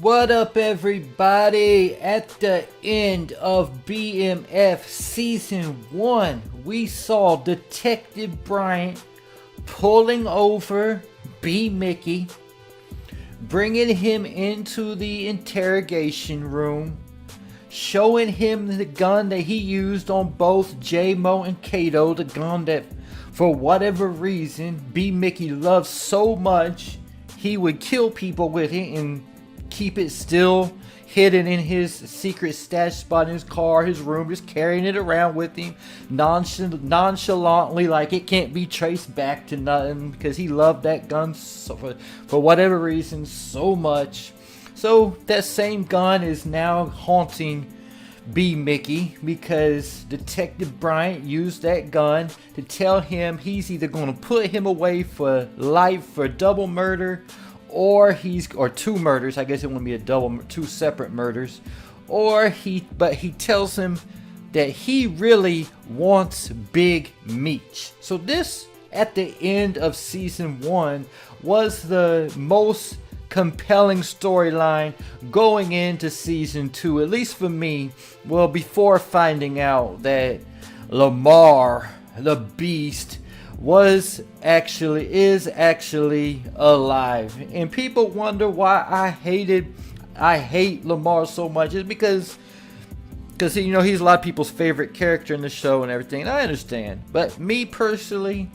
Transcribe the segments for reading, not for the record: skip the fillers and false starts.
What up, everybody? At the end of BMF Season 1, we saw Detective Bryant pulling over B-Mickie, bringing him into the interrogation room, showing him the gun that he used on both J-Mo and Kato, the gun that, for whatever reason, B-Mickie loves so much, he would kill people with it and keep it still hidden in his secret stash spot in his car, his room, just carrying it around with him nonchalantly, like it can't be traced back to nothing, because he loved that gun for whatever reason so much. So that same gun is now haunting B-Mickie, because Detective Bryant used that gun to tell him he's either going to put him away for life for double murder, or two murders. I guess it wouldn't be two separate murders. But he tells him that he really wants Big Meech. So this, at the end of Season 1, was the most compelling storyline going into Season 2, at least for me. Well, before finding out that Lamar, the Beast, is actually alive. And people wonder why I hate Lamar so much. It's because he's a lot of people's favorite character in the show and everything, and I understand. But me personally,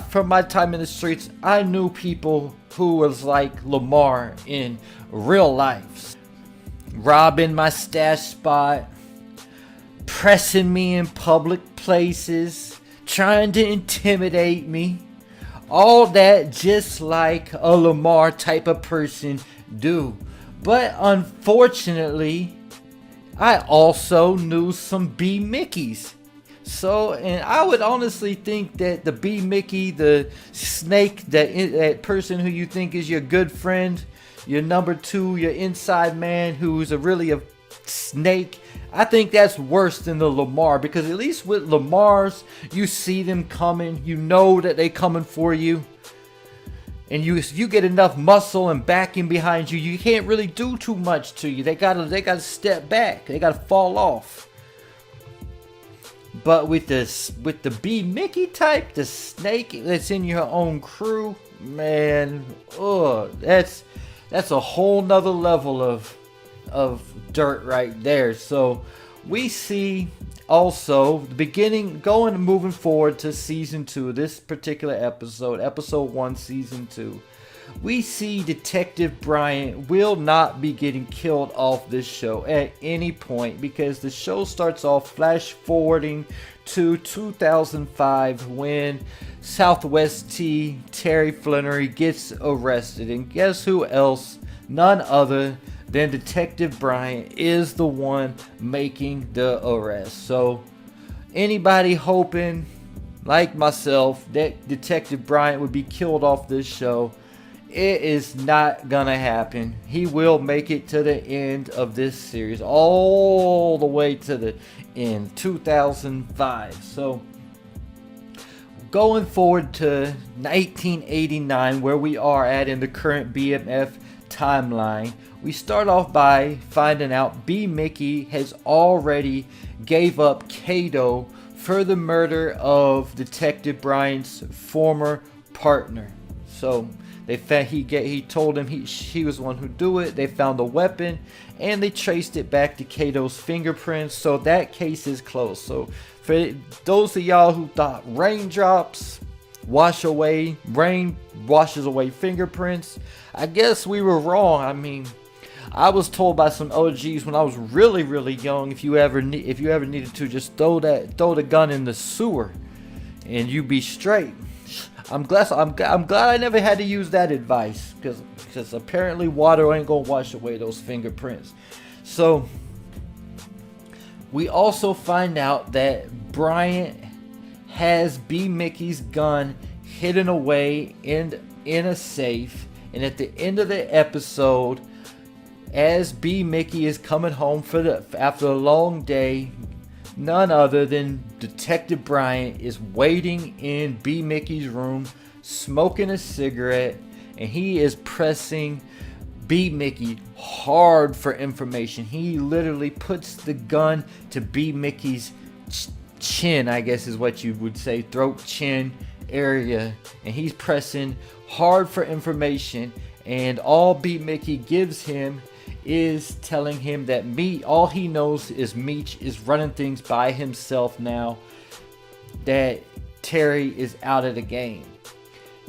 from my time in the streets, I knew people who was like Lamar in real life, robbing my stash spot, pressing me in public places, trying to intimidate me, all that just like a Lamar type of person do. But unfortunately, I also knew some B-Mickies. So, and I would honestly think that the B-Mickie, the snake, that person who you think is your good friend, your number two, your inside man, who's really a snake, I think that's worse than the Lamar, because at least with Lamar's, you see them coming, you know that they coming for you, and you get enough muscle and backing behind you, you can't really do too much to you. They gotta step back, they gotta fall off. But with the B-Mickie type, the snake that's in your own crew, man, that's a whole nother level of dirt right there. So we see also the beginning, moving forward to Season 2, this particular episode 1, Season 2, we see Detective Bryant will not be getting killed off this show at any point, because the show starts off flash forwarding to 2005 when Southwest T Terry Flannery gets arrested, and guess who else? None other than Detective Bryant is the one making the arrest. So anybody hoping, like myself, that Detective Bryant would be killed off this show, it is not gonna happen. He will make it to the end of this series, all the way to the end, 2005. So going forward to 1989, where we are at in the current BMF timeline, we start off by finding out B-Mickie has already gave up Kato for the murder of Detective Bryant's former partner. So he told him he was the one who do it. They found the weapon and they traced it back to Kato's fingerprints. So that case is closed. So for those of y'all who thought rain washes away fingerprints, I guess we were wrong. I mean, I was told by some OGs when I was really, really young, if you ever needed to, just throw the gun in the sewer and you be straight. I'm glad I never had to use that advice, because apparently water ain't gonna wash away those fingerprints. So we also find out that Bryant has B-Mickie's gun hidden away in a safe, and at the end of the episode, as B-Mickie is coming home after a long day, none other than Detective Bryant is waiting in B-Mickie's room, smoking a cigarette, and he is pressing B-Mickie hard for information. He literally puts the gun to B-Mickie's chin, I guess is what you would say, throat, chin area, and he's pressing hard for information. And all B-Mickie gives him is telling him that all he knows is Meech is running things by himself now, that Terry is out of the game.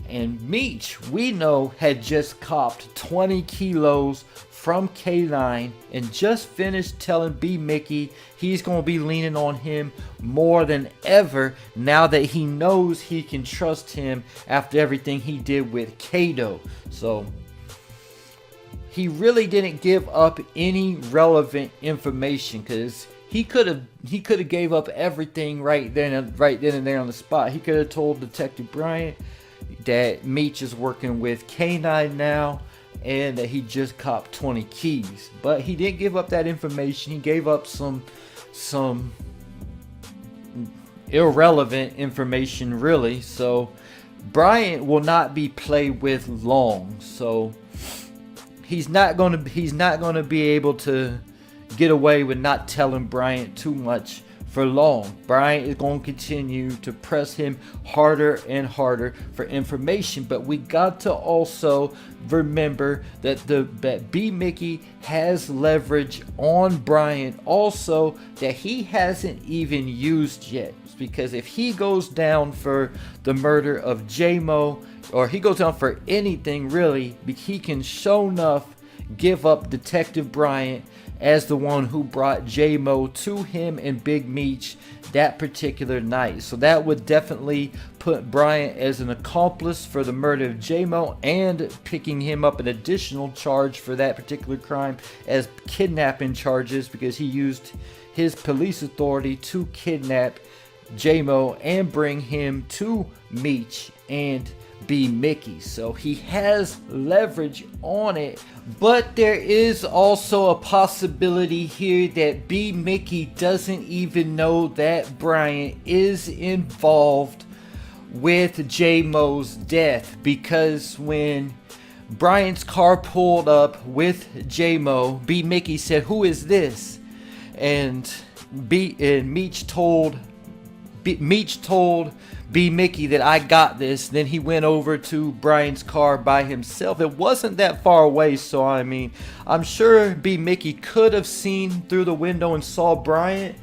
And Meech, we know, had just copped 20 kilos from K9 and just finished telling B-Mickie he's going to be leaning on him more than ever now that he knows he can trust him after everything he did with Kato. So he really didn't give up any relevant information, because he could have gave up everything right then and there on the spot. He could have told Detective Bryant that Meech is working with K9 now and that he just copped 20 keys. But he didn't give up that information. He gave up some irrelevant information, really. So Bryant will not be played with long. So he's not gonna be able to get away with not telling Bryant too much for long. Bryant is going to continue to press him harder and harder for information, but we got to also remember that B-Mickie has leverage on Bryant also that he hasn't even used yet. Because if he goes down for the murder of J-Mo, or he goes down for anything really, he can sure enough give up Detective Bryant as the one who brought J-Mo to him and Big Meech that particular night. So that would definitely put Bryant as an accomplice for the murder of J-Mo, and picking him up an additional charge for that particular crime as kidnapping charges, because he used his police authority to kidnap J-Mo and bring him to Meech and B-Mickie. So he has leverage on it, but there is also a possibility here that B-Mickie doesn't even know that Bryant is involved with J-Mo's death, because when Bryant's car pulled up with J-Mo, B-Mickie said, "Who is this?" And Meech told B-Mickie that "I got this." Then he went over to Bryant's car by himself. It wasn't that far away, so I mean, I'm sure B-Mickie could have seen through the window and saw Bryant,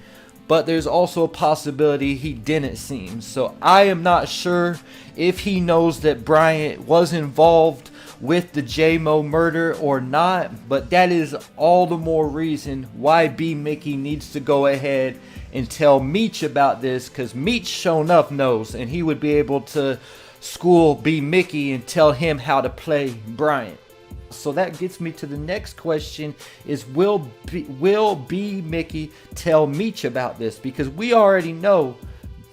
but there's also a possibility he didn't see him. So I am not sure if he knows that Bryant was involved with the J-Mo murder or not, but that is all the more reason why B-Mickie needs to go ahead and tell Meech about this, because Meech sure enough knows, and he would be able to school B-Mickie and tell him how to play Bryant. So that gets me to the next question, is will B-Mickie tell Meech about this? Because we already know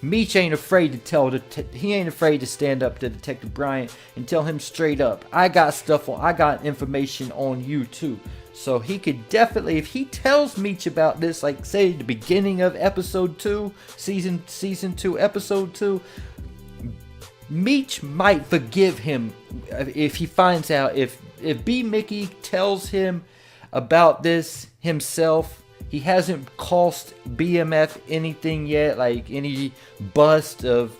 Meech ain't afraid to he ain't afraid to stand up to Detective Bryant and tell him straight up, I got information on you too. So he could definitely, if he tells Meech about this, like say the beginning of episode 2, season 2, episode 2, Meech might forgive him if he finds out. If B-Mickie tells him about this himself, he hasn't cost BMF anything yet, like any bust of,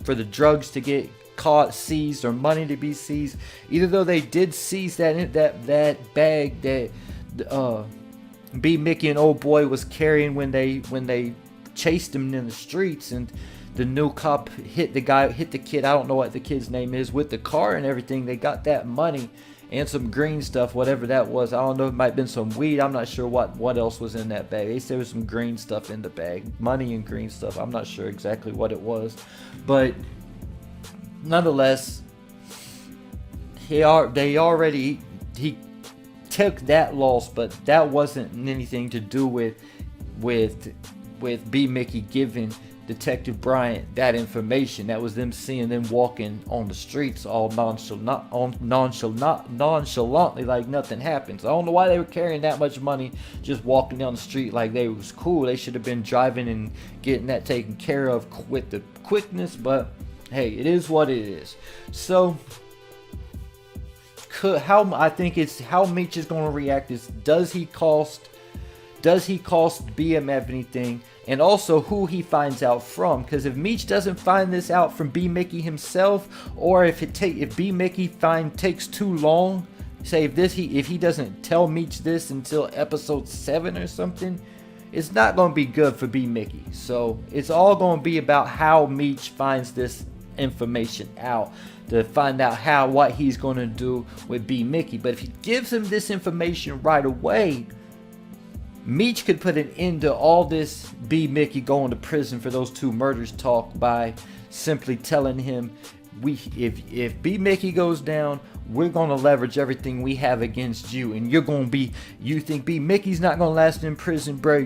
for the drugs to get caught, seized, or money to be seized. Even though they did seize that bag that B-Mickie and old boy was carrying when they chased him in the streets, and the new cop hit the kid, I don't know what the kid's name is, with the car and everything. They got that money and some green stuff, whatever that was. I don't know, it might have been some weed. I'm not sure what else was in that bag. They said there was some green stuff in the bag, money and green stuff. I'm not sure exactly what it was, but nonetheless, he took that loss, but that wasn't anything to do with B-Mickie giving Detective Bryant that information. That was them seeing them walking on the streets all nonchalantly like nothing happened. So I don't know why they were carrying that much money just walking down the street like they was cool. They should have been driving and getting that taken care of with the quickness, but hey, it is what it is. So how I think it's how Meech is going to react is, does he cost BMF anything, and also who he finds out from. Because if Meech doesn't find this out from B-Mickie himself, or if B-Mickie takes too long, say if he doesn't tell Meech this until episode 7 or something, it's not going to be good for B-Mickie. So it's all going to be about how Meech finds this information out, to find out what he's going to do with B-Mickie. But if he gives him this information right away, Meech could put an end to all this B-Mickie going to prison for those 2 murders talk by simply telling him, if B-Mickie goes down, we're going to leverage everything we have against you, and you think B-Mickie's not going to last in prison, bro?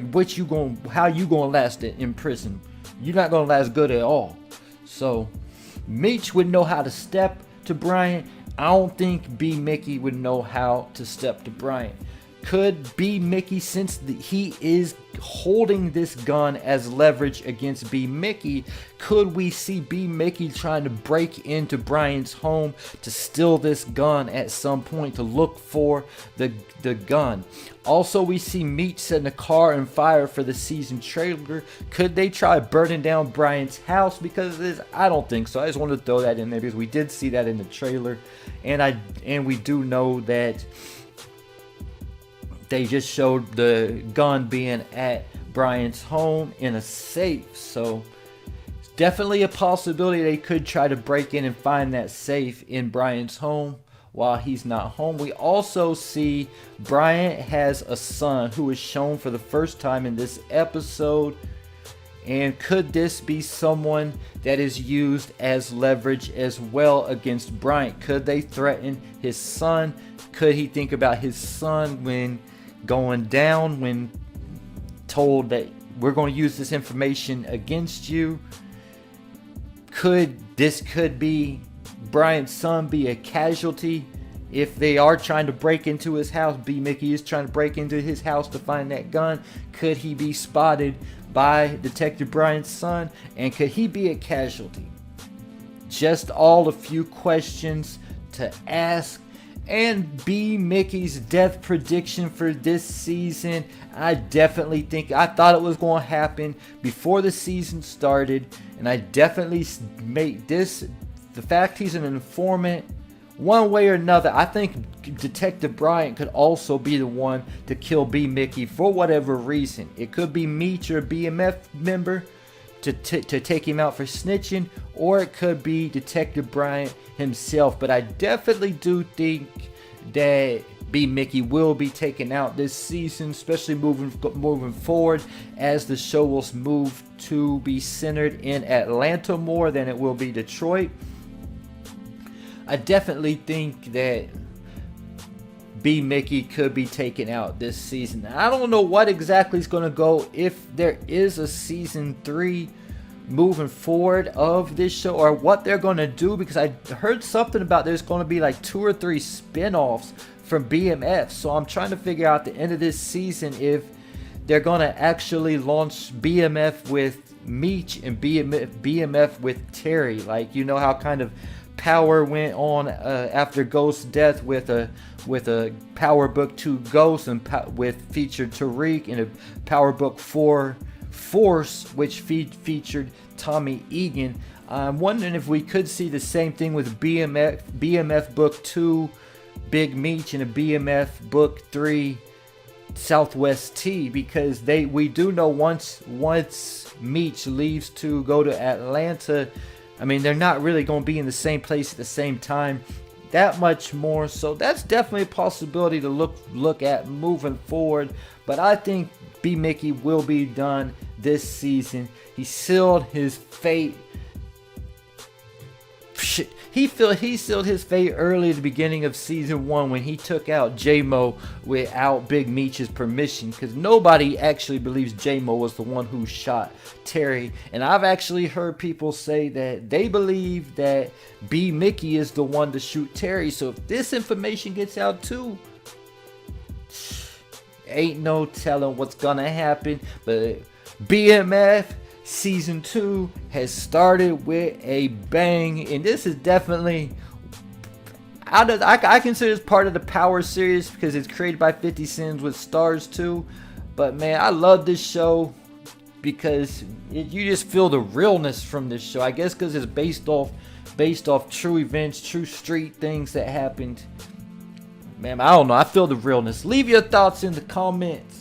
How you going to last in prison? You're not going to last good at all. So Meech would know how to step to Bryant. I don't think B-Mickie would know how to step to Bryant. Could B-Mickie, since he is holding this gun as leverage against B-Mickie, could we see B-Mickie trying to break into Bryant's home to steal this gun at some point, to look for the gun? Also, we see Meech setting a car on fire for the season trailer. Could they try burning down Bryant's house because of this? I don't think so. I just wanted to throw that in there because we did see that in the trailer, and we do know that they just showed the gun being at Bryant's home in a safe. So it's definitely a possibility they could try to break in and find that safe in Bryant's home while he's not home. We also see Bryant has a son who is shown for the first time in this episode. And could this be someone that is used as leverage as well against Bryant? Could they threaten his son? Could he think about his son when going down, when told that we're going to use this information against you? Could be Bryant's son be a casualty if they are trying to break into his house? B-Mickie is trying to break into his house to find that gun. Could he be spotted by Detective Bryant's son, and could he be a casualty? Just all a few questions to ask. And B-Mickie's death prediction for this season, I definitely think, I thought it was going to happen before the season started, and I definitely made this, the fact he's an informant, one way or another, I think Detective Bryant could also be the one to kill B-Mickie for whatever reason. It could be Meech or a BMF member to take him out for snitching, or it could be Detective Bryant himself. But I definitely do think that B-Mickie will be taken out this season, especially moving forward, as the show will move to be centered in Atlanta more than it will be Detroit. I definitely think that B-Mickie could be taken out this season. I don't know what exactly is going to go, if there is a season 3 moving forward of this show, or what they're going to do, because I heard something about there's going to be like 2 or 3 spin-offs from BMF. So I'm trying to figure out at the end of this season if they're going to actually launch BMF with Meech and BMF with Terry. Like, you know how kind of Power went on after Ghost's death with a Power Book 2 Ghost, and with featured Tariq, and a Power Book 4 Force, which featured Tommy Egan. I'm wondering if we could see the same thing with BMF Book 2 Big Meech, and a BMF Book 3 Southwest T, because we do know once Meech leaves to go to Atlanta, I mean, they're not really going to be in the same place at the same time that much more. So that's definitely a possibility to look at moving forward. But I think B-Mickie will be done this season. He sealed his fate. He sealed his fate early at the beginning of season 1 when he took out J-Mo without Big Meech's permission, because nobody actually believes J-Mo was the one who shot Terry. And I've actually heard people say that they believe that B-Mickie is the one to shoot Terry. So if this information gets out too, ain't no telling what's gonna happen. But BMF Season 2 has started with a bang, and this is definitely, I consider this part of the Power series because it's created by 50 Cent with starz too. But man, I love this show because you just feel the realness from this show. I guess because it's based off true events, true street things that happened. Man, I don't know. I feel the realness. Leave your thoughts in the comments.